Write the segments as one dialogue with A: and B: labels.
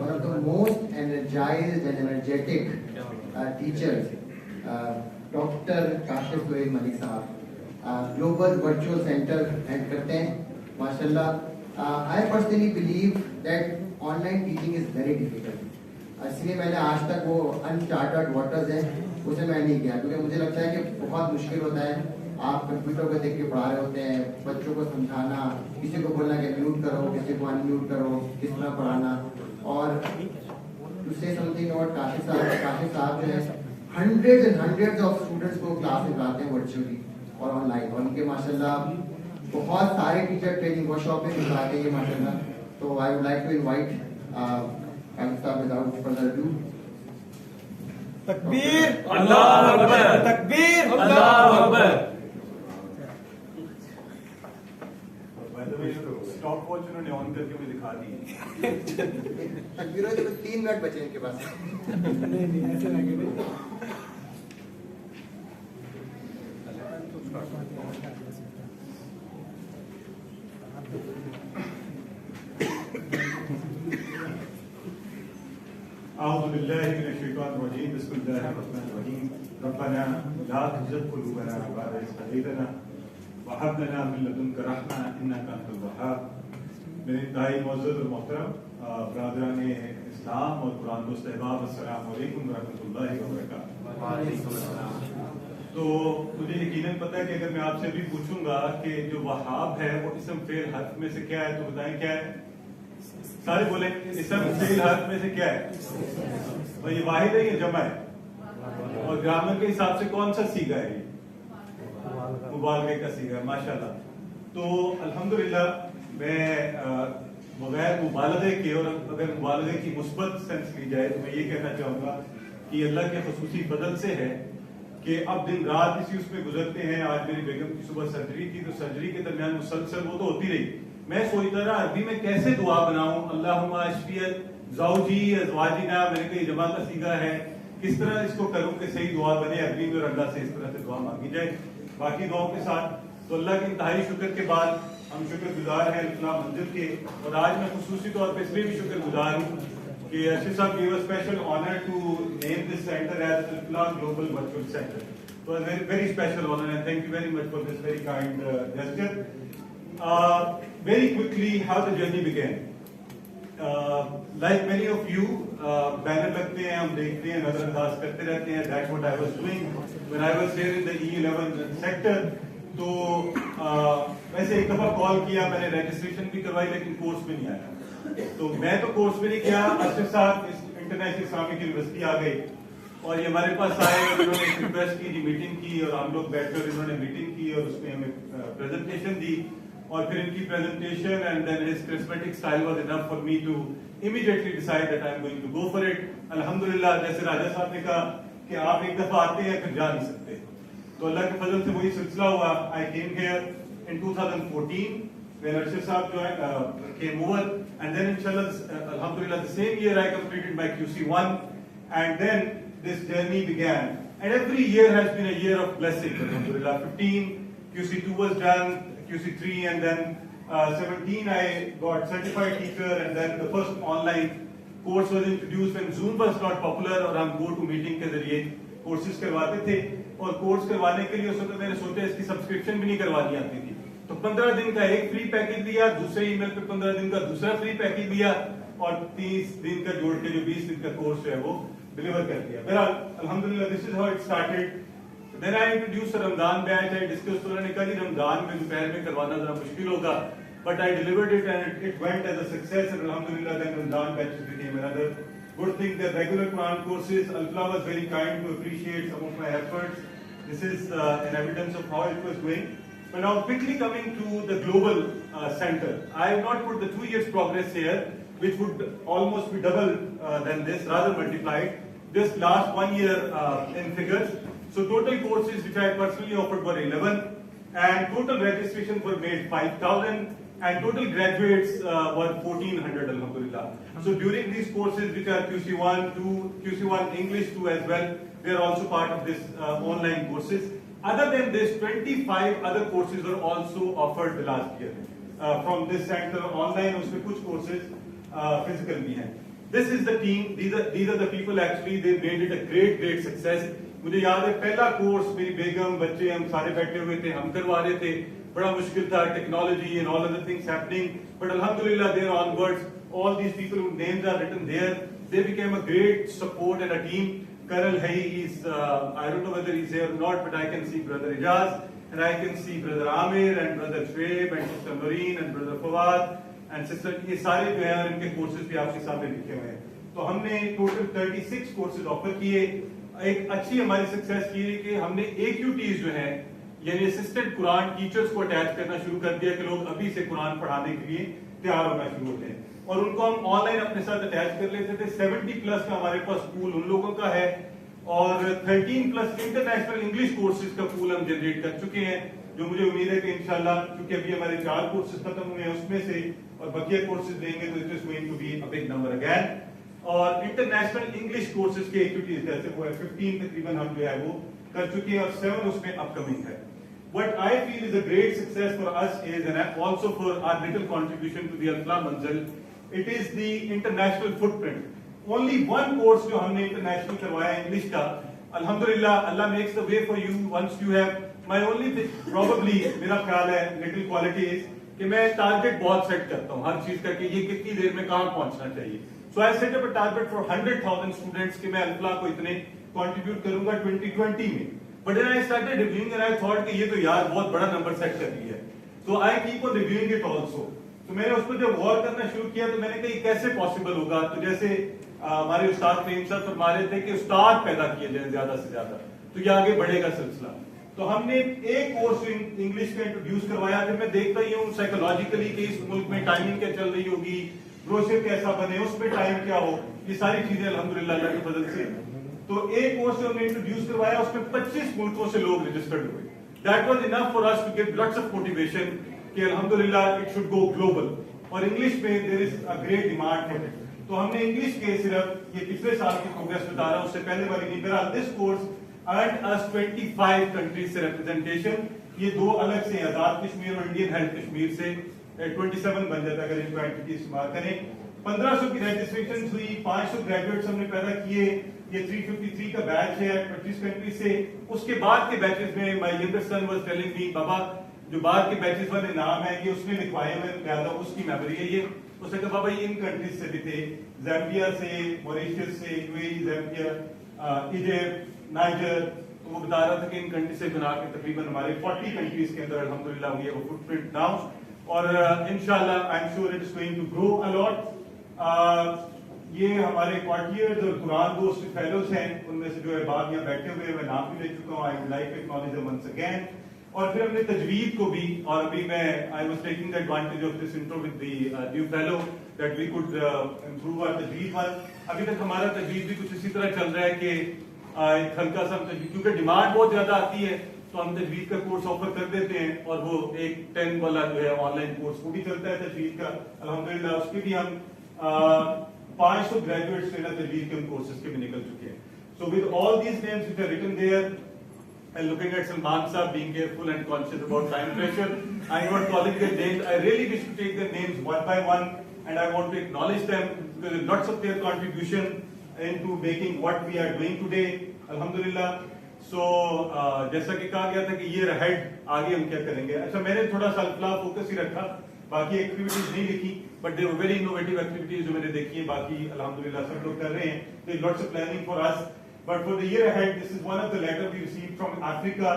A: one of the most energized and energetic teachers, Dr. Kashif Sohail Malik साहब Global Virtual Center head करते हैं माशाल्लाह। I personally believe that online teaching is very difficult, इसलिए मैंने आज तक वो uncharted waters है उसे मैं नहीं किया, क्योंकि मुझे लगता है कि बहुत मुश्किल होता है। आप कंप्यूटर पर देख के पढ़ा रहे होते हैं, बच्चों को समझाना, किसी को बोलना कि म्यूट करो, किसी को अनम्यूट करो, किस तरह पढ़ाना। और टू से समथिंग और काशिफ साहब जो है hundreds and hundreds of students को क्लास में पढ़ाते हैं वर्चुअली और ऑनलाइन, और उनके माशाल्लाह बहुत सारे टीचर ट्रेनिंग वर्कशॉप में पढ़ाते हैं माशाल्लाह। तो I would like to invite Kashif साहब विदाउट फर्दर ड्यू।
B: तकबीर, अल्लाहु अकबर, तकबीर, अल्लाहु अकबर।
C: स्टॉप वॉच उन्होंने ऑन करके मुझे दिखा दी।
A: तकबीरों के 3 मिनट बचे इनके पास।
B: नहीं ऐसे लगे
C: अऊज़ु बिल्लाहि मिनश शैतानिर रजीम, बिस्मिल्लाहिर रहमानिर रहीम। रब्बना ला तुज़िग़ क़ुलूबना बअद इज़ हदैतना व हब लना मिन लदुनका रहमा इन्नका अंतल वहाब। मेरे इंतहाई मुअज़्ज़ज़ और मोहतरम बरादरान इस्लाम और कुरान दोस्त अहबाब, अस्सलामु अलैकुम व रहमतुल्लाहि व बरकातहू। तो मुझे यकीनन पता है कि अगर मैं आपसे भी पूछूंगा कि जो वहाब है वो इसम फेल हर्फ में से क्या है, तो बताएं क्या है? सारे बोले इसम फेल हर्फ में से क्या है? भाई ये वाहिद है, ये जमा है, और ग्रामर के हिसाब से कौन सा सीगा है? ये मुबालगे का सीगा है, माशाल्लाह। तो अल्हम्दुलिल्लाह मैं बगैर मुबालगे के, और अगर मुबालगे की मुस्बत सेंस ली जाए, तो मैं ये कहना चाहूंगा कि अल्लाह के खुसूसी फजल से है कि अब दिन रात इसी उसमें गुजरते हैं। आज मेरी बेगम की सुबह सर्जरी थी, तो सर्जरी के दरमियान मुसलसल वो तो होती रही। मैं सोचता रहा अरबी में कैसे दुआ बनाऊं, अल्लाहुम्मा अशफियत ज़ौजी अज़वाजिना, मैंने कहा जमा का सीगा है, किस तरह इसको करूं कि सही दुआ बने अरबी में और अल्लाह से इस तरह से दुआ मांगी जाए बाकी दुआओं के साथ। तो अल्लाह के इंतहाई शुक्र के बाद हम शुक्रगुजार हैं इस्लाम मंजिल के, और आज मैं खुसूसी तौर पर इसलिए भी शुक्रगुजार हूँ कि अर्शद साहब gave a special honor to name this center as Al-Falah Global Virtual Center. So a very special honor, and thank you very much for this very kind gesture. Very quickly, how the journey began. Like many of you, banner लगते हैं, हम देखते हैं, नजरअंदाज करते रहते हैं. That's what I was doing when I was here in the E11 sector. तो वैसे एक दफा कॉल किया, मैंने रजिस्ट्रेशन भी करवाई, लेकिन कोर्स में नहीं आया। तो मैं तो कोर्स में नहीं किया, अर्शद साहब इंटरनेशनल इस्लामिक यूनिवर्सिटी आ गए और ये हमारे पास आए और इन्होंने रिक्वेस्ट की, मीटिंग की, और हम लोग बैठकर इन्होंने मीटिंग की और उसमें हमें प्रेजेंटेशन दी, और फिर इनकी presentation and then his charismatic style was enough for me to immediately decide that I am going to go for it. अल्हम्दुलिल्लाह, जैसे राजा साहब ने कहा कि आप एक दफा आते हैं फिर जा नहीं सकते, तो अल्लाह के फजल से वही सिलसिला हुआ। I came here in 2014 when Arshad Saab came over, and then inshallah, alhamdulillah, the same year I completed my QC1, and then this journey began. And every year has been a year of blessing, alhamdulillah. 15, QC2 was done, QC3, and then 17 I got certified teacher, and then the first online course was introduced when Zoom was not popular, और हम go to meeting के जरिए courses करवाते थे, और course करवाने के लिए उस वक्त मैंने सोचा इसकी सब्सक्रिप्शन भी नहीं करवानी आती थी, तो 15 दिन का एक फ्री पैकेज दिया, दूसरे ईमेल पे 15 दिन का दूसरा फ्री पैकेज दिया, और 30 दिन का जोड़ के जो 20 दिन का कोर्स है वो डिलीवर कर दिया। बहरहाल अल्हम्दुलिल्लाह, this is how it started. Then I introduce Ramzan batch. I discuss, उन्होंने कहा कि रमजान में दोपहर में करवाना जरा मुश्किल होगा, but I delivered it and it went as a success, and अल्हम्दुलिल्लाह then Ramzan batch became another good thing. The regular Quran courses, Al-Falah was very kind to appreciate some of my efforts. This is an evidence of how it was going. But now quickly coming to the global center, I have not put the 2 years progress here, which would almost be double than this, rather multiplied. This last 1 year in figures. So total courses which I personally offered were 11, and total registrations were made 5,000, and total graduates were 1,400, alhamdulillah. So during these courses, which are QC1, 2, QC1 English 2 as well, they are also part of this online courses. Other than this, 25 other courses were also offered the last year from this center online. उसमें कुछ courses physical भी हैं. This is the team. These are the people actually. They made it a great success. मुझे याद है पहला course मेरी बेगम बच्चे हम सारे बैठे हुए थे, हम करवा रहे थे, बड़ा मुश्किल था, technology and all other things happening, but alhamdulillah there onwards all these people whose names are written there, they became a great support and a team. Colonel Hai is I don't know whether he's here or not, but I can see brother Ijaz and I can see brother Amir and brother Shoaib and sister Noreen and brother Fawad and sister, ये सारे जो हैं और इनके courses भी आपके सामने लिखे हुए हैं. तो हमने टोटल 36 कोर्सेज ऑफर किए. एक अच्छी हमारी सक्सेस की है कि हमने AQTs जो हैं यानी असिस्टेंट कुरान टीचर्स को अटैच करना शुरू कर दिया कि लोग अभी से कुरान पढ़ाने के लिए तैयार होना शुरू होते हैं और उनको हम ऑनलाइन अपने साथ अटैच कर लेते थे. 70+ का हमारे पास पूल उन लोगों का है और 13+ इंटरनेशनल इंग्लिश कोर्सेज का पूल हम जनरेट कर चुके हैं, जो मुझे उम्मीद है कि इंशाल्लाह क्योंकि अभी हमारे 4 कोर्सेज खत्म हुए हैं उसमें से और बकिया कोर्सेज देंगे तो it is going to be a big number again. और इंटरनेशनल इंग्लिश कोर्सेज के एक्टिविटीज जैसे वो है 15 तकरीबन हम जो है वो कर चुके हैं और 7 उसमें अपकमिंग है. What I feel is a great success for us is and also for our little contribution to the Al-Falah Manzil, it is the international footprint. Only one course जो हमने international करवाया इंग्लिश का, alhamdulillah, Allah makes the way for you once you have. My only thing, probably मेरा ख्याल है little quality is कि मैं target बहुत सेट करता हूँ हर चीज का कि ये कितनी देर में कहाँ पहुंचना चाहिए. So I set up a target for 100,000 students कि मैं Al-Falah को इतने contribute करूंगा 2020 में. But then I started reviewing and I thought कि ये तो यार बहुत बड़ा नंबर सेट कर दिया है. So I keep on reviewing it also. तो मैंने उस पर जब गौर करना शुरू किया तो मैंने कहा कैसे पॉसिबल होगा. तो जैसे हमारे उस्ताद प्रेम सर फरमा रहे थे कि उस्ताद पैदा किए जाए ज्यादा से ज्यादा तो ये आगे बढ़ेगा सिलसिला. तो हमने एक कोर्स इंग्लिश का इंट्रोड्यूस करवाया. फिर मैं देखता ही हूँ साइकोलॉजिकली कि इस मुल्क में टाइमिंग क्या चल रही होगी, ब्रोशर कैसा बने, उसमें टाइम क्या हो, ये सारी चीजें अल्हम्दुलिल्लाह अल्लाह के फजल से. तो एक कोर्स हमने इंट्रोड्यूस करवाया उसमें 25 मुल्कों से लोग रजिस्टर्ड हुए. That was enough for us to give lots of motivation कि अल्हम्दुलिल्लाह इट शुड गो ग्लोबल. और इंग्लिश में there is a great demand for it. तो हमने इंग्लिश के सिर्फ ये पिछले साल की प्रोग्रेस बता रहा हूं, उससे पहले वाली नहीं. बहरहाल this course earned us 25 countries से रिप्रेजेंटेशन. ये दो अलग से आजाद कश्मीर और इंडियन हेल्थ कश्मीर से 27 बन जाता अगर इनको एंटिटी इस्तेमाल करें. 1500 की रजिस्ट्रेशन हुई, 500 ग्रेजुएट्स हमने पैदा किए. ये 353 का बैच है 25 कंट्री से. उसके बाद के बैचेस में my younger son was telling me बाबा जो बाद के बैचेस वाले नाम है ये उसने लिखवाए हुए ज्यादा उसकी मेमोरी है ये. उसने कहा बाबा ये इन कंट्रीज से भी थे, ज़ैम्बिया से, मॉरिशस से, यूएई, ज़ैम्बिया, इजिप्ट, नाइजर. तो वो बता रहा था कि इन कंट्री से बना के तकरीबन हमारे 40 कंट्रीज के अंदर अल्हम्दुलिल्लाह we have a footprint now. और इंशाल्लाह I am sure it is going to grow a lot. ये हमारे क्वार्टियर्स और कुरान दोस्त फेलोज हैं, उनमें से जो है बाद यहाँ बैठे हुए मैं नाम भी ले चुका हूँ. I would like to acknowledge them once again. और फिर हमने तजवीद को भी, और अभी मैं I was taking the advantage of this intro with the new fellow that we could improve our तजवीद वन. अभी तक हमारा तजवीद भी कुछ इसी तरह चल रहा है कि एक हल्का सा क्योंकि डिमांड बहुत ज्यादा आती है तो हम तजवीद का कोर्स ऑफर कर देते हैं और वो एक 10 वाला जो है ऑनलाइन कोर्स वो भी चलता है तजवीद का अल्हम्दुलिल्लाह. उसके भी हम 500 ग्रेजुएट्स जो है तजवीद के उन कोर्सेज के भी निकल चुके हैं. So with all these names which are written there and looking at Salman Saab being careful and conscious about time pressure, I'm not calling their names. I really wish to take their names one by one and I want to acknowledge them because lots of their contribution into making what we are doing today. Alhamdulillah. So जैसा कि कहा गया था कि year ahead आगे हम क्या करेंगे. अच्छा मैंने थोड़ा सा अल्फलाह फोकस ही रखा, बाकी एक्टिविटीज नहीं लिखी, but they were very innovative activities जो मैंने देखी है. बाकी अल्हम्दुलिल्लाह सब लोग कर रहे हैं. There is lots of planning for us. But for the year ahead, this is one of the letters we received from Africa.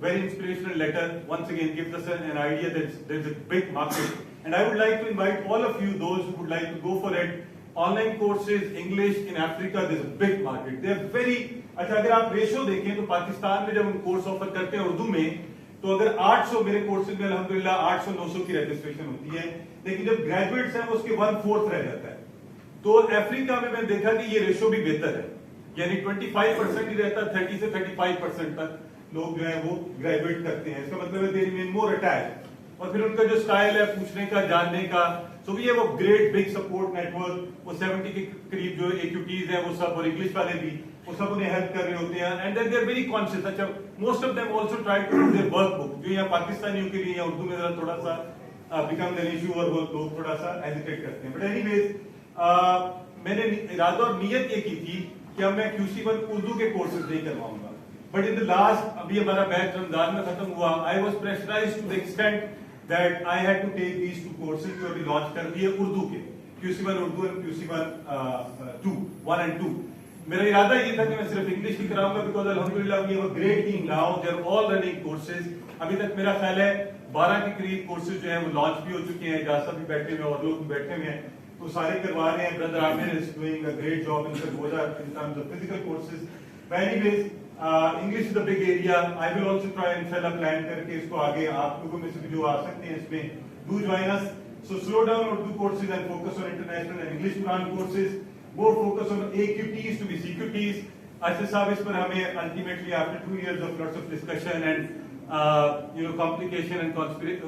C: Very inspirational letter. Once again, gives us an idea that there's a big market. And I would like to invite all of you, those who would like to go for it. Online courses, English in Africa, there's a big market. They're very. अच्छा अगर आप ratio देखें तो पाकिस्तान में जब हम course offer करते हैं उर्दू में तो अगर 800 मेरे कोर्सेज में अल्हम्दुलिल्लाह 800-900 की रजिस्ट्रेशन होती है, लेकिन जब ग्रेजुएट्स हैं वो उसके 1/4 रह जाता है. तो अफ्रीका में मैंने देखा कि ये रेशो भी बेहतर है, यानी 25% ही रहता है, 30 से 35% तक लोग जो है वो ग्रेजुएट करते हैं. इसका मतलब है दे रिमेन मोर अटैच्ड. और फिर उनका जो स्टाइल है पूछने का, जानने का, so we have a great big support network. वो 70 के करीब जो AQTs हैं वो सब, और इंग्लिश वाले भी, वो सब उन्हें हेल्प कर रहे होते हैं. And then they are very conscious. अच्छा most of them also try to do their work book, जो यहाँ पाकिस्तानियों के लिए या उर्दू में जरा थोड़ा सा बिकम एन इशू और वो लोग थोड़ा सा हेजिटेट करते हैं. बट एनीवेज मैंने इरादा और नीयत ये की थी कि अब मैं QC1 उर्दू के कोर्सेज नहीं करवाऊंगा, बट इन द लास्ट अभी हमारा बैच रमजान में खत्म हुआ, I was pressurized to the extent that I had to take these 2 courses जो अभी लॉन्च कर दिए उर्दू के, QC1 Urdu and QC1 1 and 2। मेरा इरादा ये था कि मैं सिर्फ इंग्लिश ही कराऊंगा, बिकॉज अल्हम्दुलिल्लाह we have a great team now, they are all running courses. अभी तक मेरा ख्याल है 12 के करीब कोर्सेज जो है वो लॉन्च भी हो चुके हैं, इजाज़त भी बैठे हुए और लोग भी बैठे हुए हैं, तो सारे करवा रहे हैं। Brother Aamir is doing a great job in Sargodha in terms of physical courses. But anyways English is a big area, I will also try इंशाल्लाह प्लान करके इसको आगे आप लोगों में से भी जो आ सकते हैं इसमें do join us. So slow down Urdu courses and focus on international and English Quran courses, more focus on AQTs to be CQTs। अच्छा साहब इस पर हमें ultimately after 2 years of lots of discussion and complication and conspiracy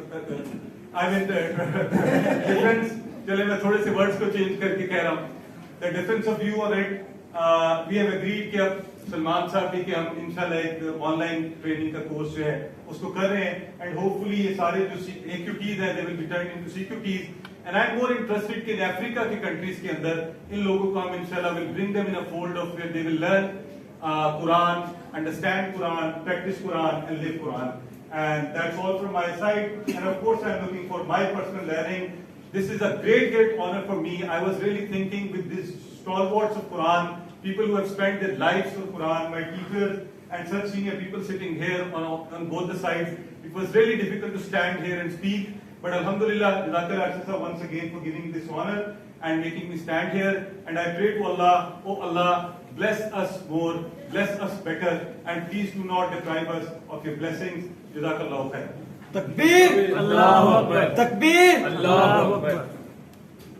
C: I mean difference, चले मैं थोड़े से words को चेंज करके कह रहा हूँ, the difference of view on it, we have agreed कि अब सलमान साहब भी कि हम इंशाल्लाह एक ऑनलाइन ट्रेनिंग का कोर्स जो है उसको कर रहे हैं, एंड होपफुली ये सारे जो AQTs हैं they will be turned into CQTs। And I'm more interested कि अफ्रीका के कंट्रीज के अंदर इन लोगों को हम इंशाल्लाह will bring them in a fold of where they will learn Quran, understand Quran, practice Quran and live Quran। And that's all from my side, and of course I'm looking for my personal learning। This is a great honor for me। I was really thinking with these stalwarts of Quran, people who have spent their lives for Quran, my teachers and such senior people sitting here on both the sides, it was really difficult to stand here and speak, but alhamdulillah, Jazakallah Arshad once again for giving me this honor and making me stand here, and I pray to Allah, oh Allah, bless us more, bless us better, and please do not deprive us of your blessings। Jazakallah khair।
B: तकबीर, अल्लाहु अकबर, तकबीर, अल्लाहु अकबर।